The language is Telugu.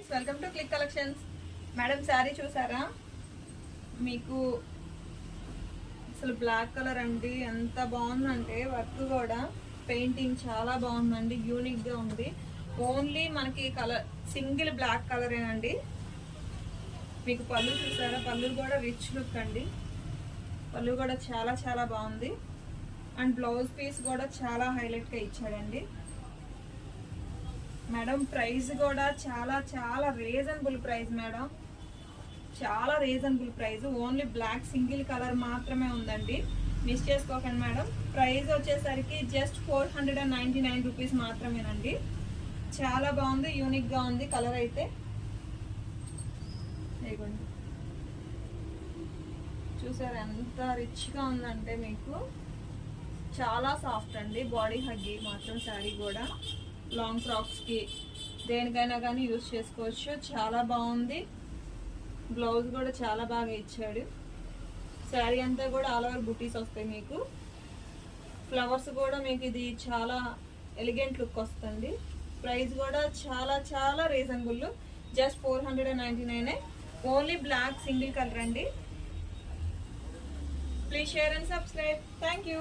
Friends, welcome to click collections. Madam sari చూసారా? మీకు అసలు బ్లాక్ కలర్ అండి, ఎంత బాగుందంటే వర్క్ కూడా పెయింటింగ్ చాలా బాగుందండి, యూనిక్ గా ఉంది. ఓన్లీ మనకి కలర్ సింగిల్ బ్లాక్ కలరేనండి. మీకు పళ్ళు చూసారా? పళ్ళు కూడా రిచ్ లుక్ అండి, పళ్ళు కూడా చాలా చాలా బాగుంది. అండ్ బ్లౌజ్ పీస్ కూడా చాలా హైలైట్ గా ఇచ్చాడండి. మేడం ప్రైస్ కూడా చాలా చాలా రీజనబుల్ ప్రైస్ మేడం, చాలా reasonable price. Only black single colour మాత్రమే ఉందండి, మిస్ చేసుకోకండి మేడం. ప్రైస్ వచ్చేసరికి జస్ట్ 499 రూపీస్ మాత్రమేనండి. చాలా బాగుంది, యూనిక్ గా ఉంది కలర్ అయితే. ఇదిగోండి, చూసారా ఎంత రిచ్ గా ఉందంటే మీకు చాలా సాఫ్ట్ అండి. బాడీ హగ్గి మాత్రం శారీ కూడా లాంగ్ ఫ్రాక్స్ కి దేనికైనా కానీ యూజ్ చేసుకోవచ్చు. చాలా బాగుంది, బ్లౌజ్ కూడా చాలా బాగా ఇచ్చాడు. శారీ అంతా కూడా ఆల్ ఓవర్ బుటీస్ వస్తాయి మీకు. ఫ్లవర్స్ కూడా మీకు ఇది చాలా ఎలిగెంట్ లుక్ వస్తుంది. ప్రైస్ కూడా చాలా చాలా reasonable, just 499. Only black single colour అండి. Please share and subscribe. Thank you.